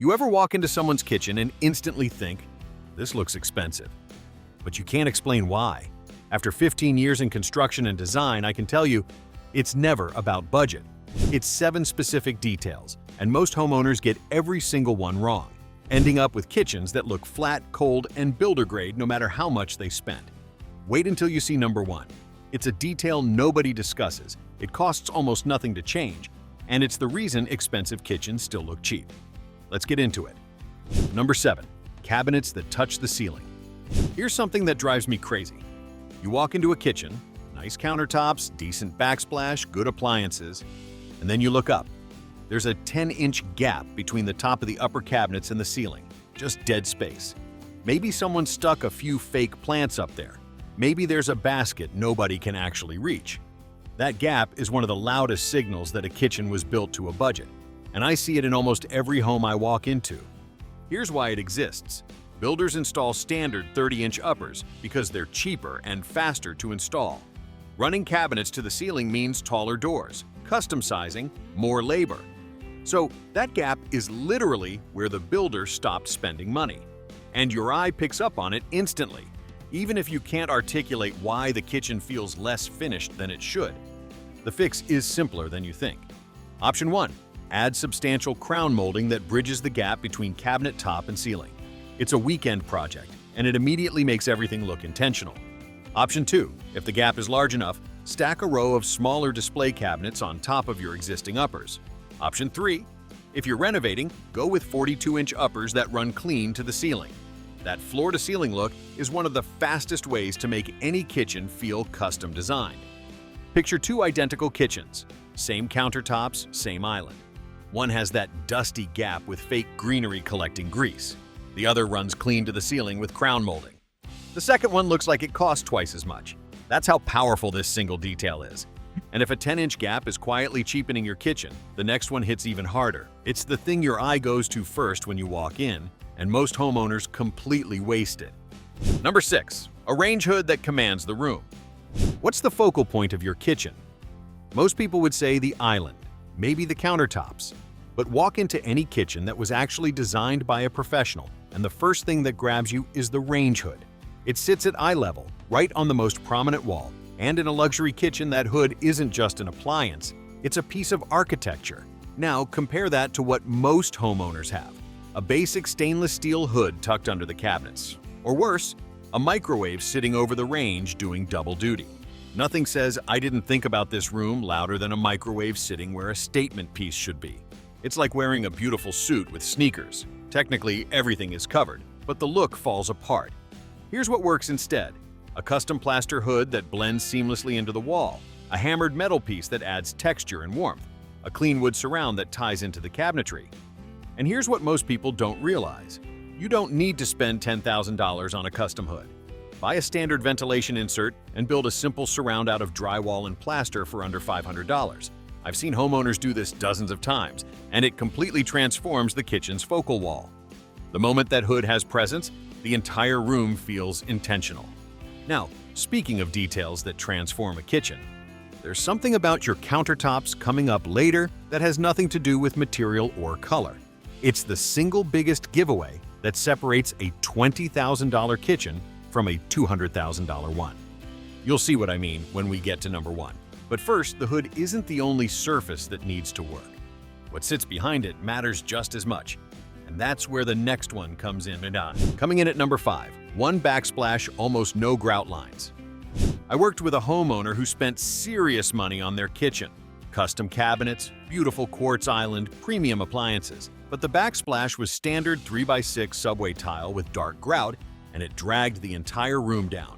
You ever walk into someone's kitchen and instantly think, this looks expensive, but you can't explain why? After 15 years in construction and design, I can tell you, it's never about budget. It's 7 specific details, and most homeowners get every single one wrong, ending up with kitchens that look flat, cold, and builder grade no matter how much they spent. Wait until you see number 1. It's a detail nobody discusses, it costs almost nothing to change, and it's the reason expensive kitchens still look cheap. Let's get into it. Number 7. Cabinets that touch the ceiling. Here's something that drives me crazy. You walk into a kitchen, nice countertops, decent backsplash, good appliances, and then you look up. There's a 10-inch gap between the top of the upper cabinets and the ceiling, just dead space. Maybe someone stuck a few fake plants up there. Maybe there's a basket nobody can actually reach. That gap is one of the loudest signals that a kitchen was built to a budget, and I see it in almost every home I walk into. Here's why it exists. Builders install standard 30-inch uppers because they're cheaper and faster to install. Running cabinets to the ceiling means taller doors, custom sizing, more labor. So that gap is literally where the builder stopped spending money. And your eye picks up on it instantly, even if you can't articulate why the kitchen feels less finished than it should. The fix is simpler than you think. Option 1. Add substantial crown molding that bridges the gap between cabinet top and ceiling. It's a weekend project, and it immediately makes everything look intentional. Option 2. If the gap is large enough, stack a row of smaller display cabinets on top of your existing uppers. Option 3. If you're renovating, go with 42-inch uppers that run clean to the ceiling. That floor-to-ceiling look is one of the fastest ways to make any kitchen feel custom designed. Picture 2 identical kitchens, same countertops, same island. One has that dusty gap with fake greenery collecting grease. The other runs clean to the ceiling with crown molding. The second one looks like it costs twice as much. That's how powerful this single detail is. And if a 10-inch gap is quietly cheapening your kitchen, the next one hits even harder. It's the thing your eye goes to first when you walk in, and most homeowners completely waste it. Number 6. A range hood that commands the room. What's the focal point of your kitchen? Most people would say the island, maybe the countertops. But walk into any kitchen that was actually designed by a professional, and the first thing that grabs you is the range hood. It sits at eye level, right on the most prominent wall, and in a luxury kitchen that hood isn't just an appliance, it's a piece of architecture. Now compare that to what most homeowners have. A basic stainless steel hood tucked under the cabinets. Or worse, a microwave sitting over the range doing double duty. Nothing says, "I didn't think about this room," louder than a microwave sitting where a statement piece should be. It's like wearing a beautiful suit with sneakers. Technically, everything is covered, but the look falls apart. Here's what works instead. A custom plaster hood that blends seamlessly into the wall, a hammered metal piece that adds texture and warmth, a clean wood surround that ties into the cabinetry. And here's what most people don't realize. You don't need to spend $10,000 on a custom hood. Buy a standard ventilation insert and build a simple surround out of drywall and plaster for under $500. I've seen homeowners do this dozens of times, and it completely transforms the kitchen's focal wall. The moment that hood has presence, the entire room feels intentional. Now, speaking of details that transform a kitchen, there's something about your countertops coming up later that has nothing to do with material or color. It's the single biggest giveaway that separates a $20,000 kitchen from a $200,000 one. You'll see what I mean when we get to number 1. But first, the hood isn't the only surface that needs to work. What sits behind it matters just as much, and that's where the next one comes in. Coming in at number 5, one backsplash, almost no grout lines. I worked with a homeowner who spent serious money on their kitchen. Custom cabinets, beautiful quartz island, premium appliances. But the backsplash was standard 3x6 subway tile with dark grout, and it dragged the entire room down.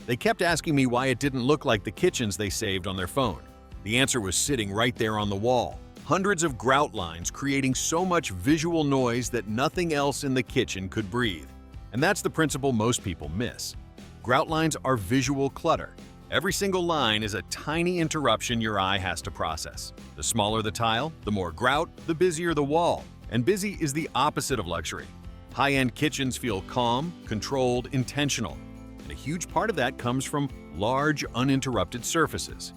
They kept asking me why it didn't look like the kitchens they saved on their phone. The answer was sitting right there on the wall. Hundreds of grout lines creating so much visual noise that nothing else in the kitchen could breathe. And that's the principle most people miss. Grout lines are visual clutter. Every single line is a tiny interruption your eye has to process. The smaller the tile, the more grout, the busier the wall. And busy is the opposite of luxury. High-end kitchens feel calm, controlled, intentional. And a huge part of that comes from large, uninterrupted surfaces.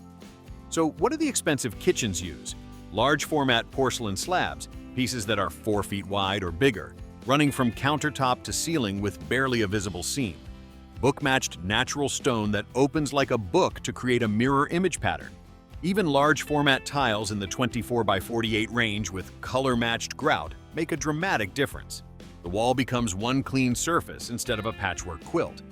So what do the expensive kitchens use? Large format porcelain slabs, pieces that are 4 feet wide or bigger, running from countertop to ceiling with barely a visible seam. Book-matched natural stone that opens like a book to create a mirror image pattern. Even large format tiles in the 24 by 48 range with color-matched grout make a dramatic difference. The wall becomes one clean surface instead of a patchwork quilt.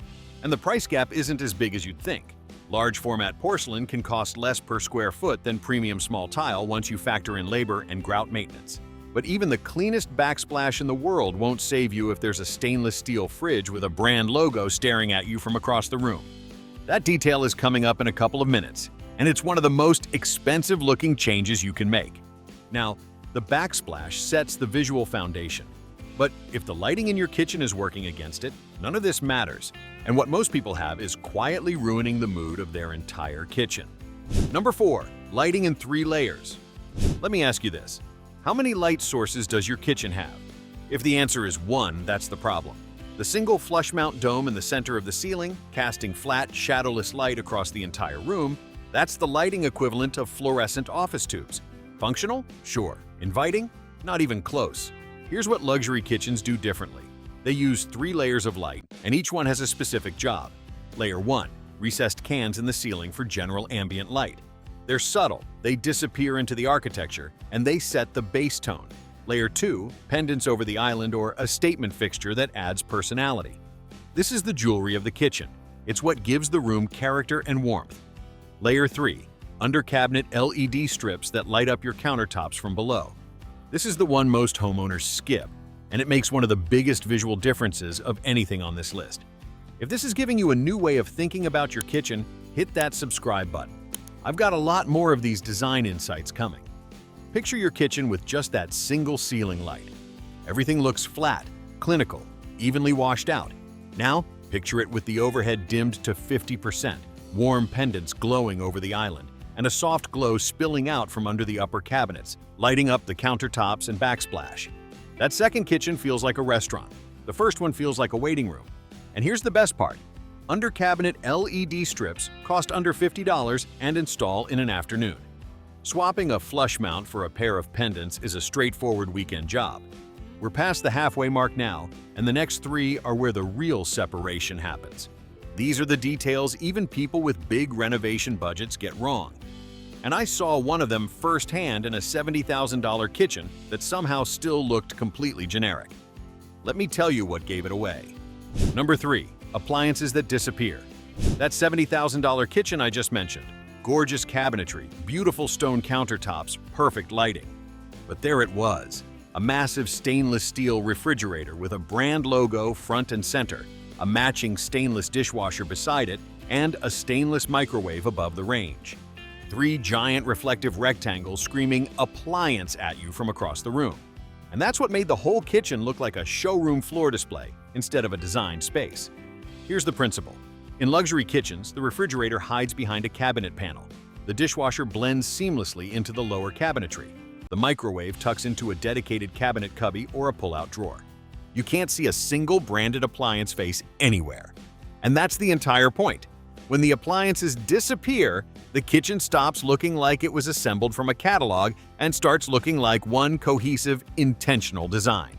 And the price gap isn't as big as you'd think. Large format porcelain can cost less per square foot than premium small tile once you factor in labor and grout maintenance. But even the cleanest backsplash in the world won't save you if there's a stainless steel fridge with a brand logo staring at you from across the room. That detail is coming up in a couple of minutes, and it's one of the most expensive-looking changes you can make. Now, the backsplash sets the visual foundation. But if the lighting in your kitchen is working against it, none of this matters, and what most people have is quietly ruining the mood of their entire kitchen. Number 4. Lighting in 3 layers. Let me ask you this. How many light sources does your kitchen have? If the answer is 1, that's the problem. The single flush mount dome in the center of the ceiling, casting flat, shadowless light across the entire room, that's the lighting equivalent of fluorescent office tubes. Functional? Sure. Inviting? Not even close. Here's what luxury kitchens do differently. They use 3 layers of light, and each one has a specific job. Layer 1, recessed cans in the ceiling for general ambient light. They're subtle, they disappear into the architecture, and they set the base tone. Layer 2, pendants over the island or a statement fixture that adds personality. This is the jewelry of the kitchen. It's what gives the room character and warmth. Layer 3, under-cabinet LED strips that light up your countertops from below. This is the one most homeowners skip, and it makes one of the biggest visual differences of anything on this list. If this is giving you a new way of thinking about your kitchen, hit that subscribe button. I've got a lot more of these design insights coming. Picture your kitchen with just that single ceiling light. Everything looks flat, clinical, evenly washed out. Now, picture it with the overhead dimmed to 50%, warm pendants glowing over the island, and a soft glow spilling out from under the upper cabinets, lighting up the countertops and backsplash. That second kitchen feels like a restaurant. The first one feels like a waiting room. And here's the best part. Under-cabinet LED strips cost under $50 and install in an afternoon. Swapping a flush mount for a pair of pendants is a straightforward weekend job. We're past the halfway mark now, and the next 3 are where the real separation happens. These are the details even people with big renovation budgets get wrong. And I saw one of them firsthand in a $70,000 kitchen that somehow still looked completely generic. Let me tell you what gave it away. Number 3. Appliances that disappear. That $70,000 kitchen I just mentioned. Gorgeous cabinetry, beautiful stone countertops, perfect lighting. But there it was, a massive stainless steel refrigerator with a brand logo front and center, a matching stainless dishwasher beside it, and a stainless microwave above the range. 3 giant reflective rectangles screaming appliance at you from across the room. And that's what made the whole kitchen look like a showroom floor display instead of a designed space. Here's the principle. In luxury kitchens, the refrigerator hides behind a cabinet panel. The dishwasher blends seamlessly into the lower cabinetry. The microwave tucks into a dedicated cabinet cubby or a pull-out drawer. You can't see a single branded appliance face anywhere. And that's the entire point. When the appliances disappear, the kitchen stops looking like it was assembled from a catalog and starts looking like one cohesive, intentional design.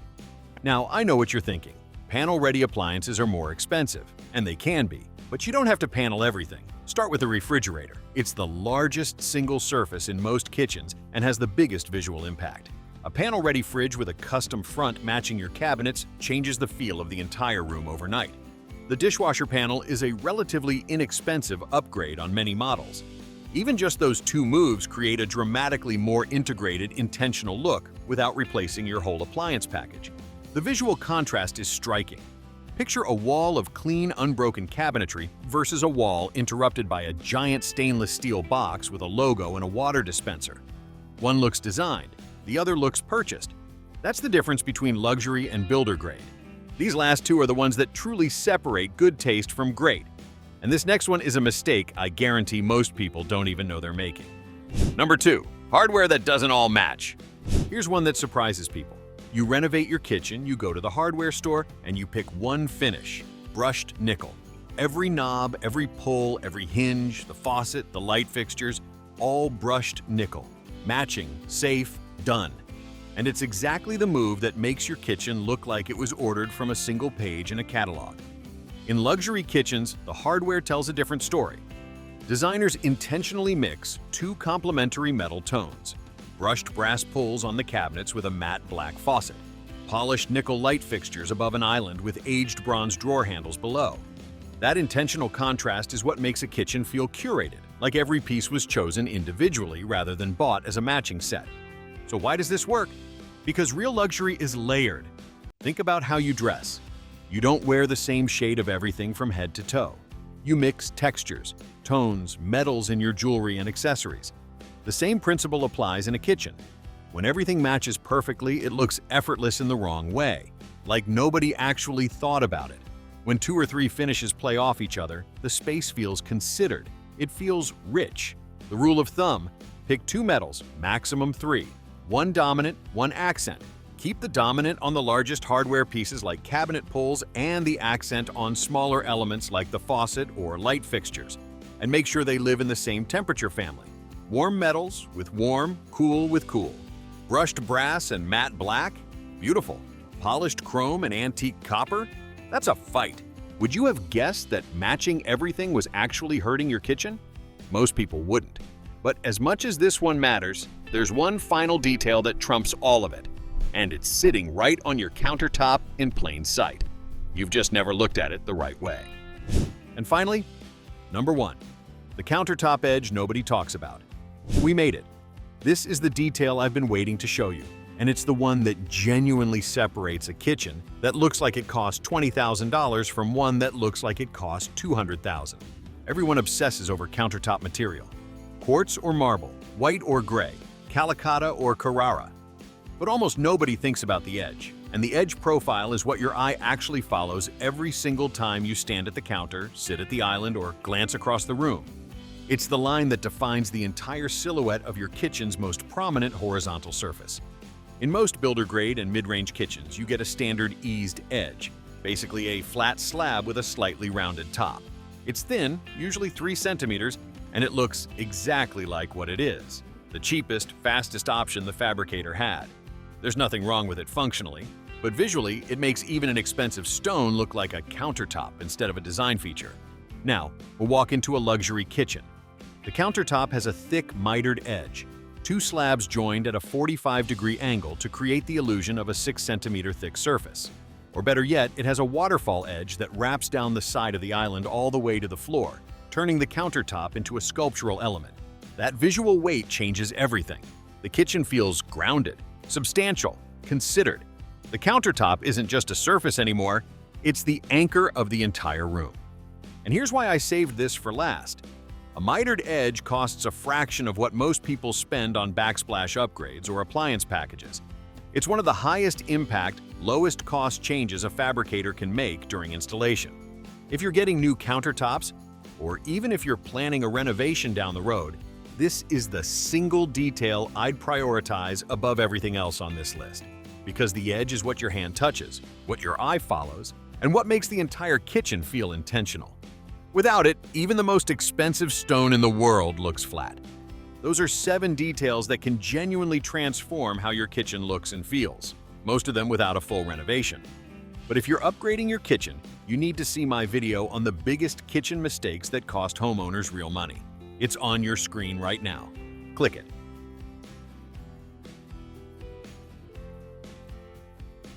Now, I know what you're thinking. Panel-ready appliances are more expensive, and they can be, but you don't have to panel everything. Start with the refrigerator. It's the largest single surface in most kitchens and has the biggest visual impact. A panel-ready fridge with a custom front matching your cabinets changes the feel of the entire room overnight. The dishwasher panel is a relatively inexpensive upgrade on many models. Even just those 2 moves create a dramatically more integrated, intentional look without replacing your whole appliance package. The visual contrast is striking. Picture a wall of clean, unbroken cabinetry versus a wall interrupted by a giant stainless steel box with a logo and a water dispenser. One looks designed, the other looks purchased. That's the difference between luxury and builder grade. These last 2 are the ones that truly separate good taste from great. And this next one is a mistake I guarantee most people don't even know they're making. Number 2. Hardware that doesn't all match. Here's one that surprises people. You renovate your kitchen, you go to the hardware store, and you pick one finish, brushed nickel. Every knob, every pull, every hinge, the faucet, the light fixtures, all brushed nickel. Matching, safe, done. And it's exactly the move that makes your kitchen look like it was ordered from a single page in a catalog. In luxury kitchens, the hardware tells a different story. Designers intentionally mix two complementary metal tones: brushed brass pulls on the cabinets with a matte black faucet, polished nickel light fixtures above an island with aged bronze drawer handles below. That intentional contrast is what makes a kitchen feel curated, like every piece was chosen individually rather than bought as a matching set. So why does this work? Because real luxury is layered. Think about how you dress. You don't wear the same shade of everything from head to toe. You mix textures, tones, metals in your jewelry and accessories. The same principle applies in a kitchen. When everything matches perfectly, it looks effortless in the wrong way, like nobody actually thought about it. When 2 or 3 finishes play off each other, the space feels considered. It feels rich. The rule of thumb: pick 2 metals, maximum 3. 1 dominant, 1 accent. Keep the dominant on the largest hardware pieces like cabinet pulls and the accent on smaller elements like the faucet or light fixtures. And make sure they live in the same temperature family. Warm metals with warm, cool with cool. Brushed brass and matte black? Beautiful. Polished chrome and antique copper? That's a fight. Would you have guessed that matching everything was actually hurting your kitchen? Most people wouldn't. But as much as this one matters, there's one final detail that trumps all of it. And it's sitting right on your countertop in plain sight. You've just never looked at it the right way. And finally, number 1. The countertop edge nobody talks about. We made it. This is the detail I've been waiting to show you, and it's the one that genuinely separates a kitchen that looks like it cost $20,000 from one that looks like it cost $200,000. Everyone obsesses over countertop material. Quartz or marble, white or gray, calicotta or Carrara. But almost nobody thinks about the edge, and the edge profile is what your eye actually follows every single time you stand at the counter, sit at the island, or glance across the room. It's the line that defines the entire silhouette of your kitchen's most prominent horizontal surface. In most builder-grade and mid-range kitchens, you get a standard eased edge, basically a flat slab with a slightly rounded top. It's thin, usually 3 centimeters, and it looks exactly like what it is: the cheapest, fastest option the fabricator had. There's nothing wrong with it functionally, but visually, it makes even an expensive stone look like a countertop instead of a design feature. Now, we'll walk into a luxury kitchen. The countertop has a thick mitered edge, 2 slabs joined at a 45-degree angle to create the illusion of a 6-centimeter thick surface. Or better yet, it has a waterfall edge that wraps down the side of the island all the way to the floor, turning the countertop into a sculptural element. That visual weight changes everything. The kitchen feels grounded, substantial, considered. The countertop isn't just a surface anymore, it's the anchor of the entire room. And here's why I saved this for last. A mitered edge costs a fraction of what most people spend on backsplash upgrades or appliance packages. It's one of the highest impact, lowest cost changes a fabricator can make during installation. If you're getting new countertops, or even if you're planning a renovation down the road, this is the single detail I'd prioritize above everything else on this list. Because the edge is what your hand touches, what your eye follows, and what makes the entire kitchen feel intentional. Without it, even the most expensive stone in the world looks flat. Those are 7 details that can genuinely transform how your kitchen looks and feels, most of them without a full renovation. But if you're upgrading your kitchen, you need to see my video on the biggest kitchen mistakes that cost homeowners real money. It's on your screen right now. Click it.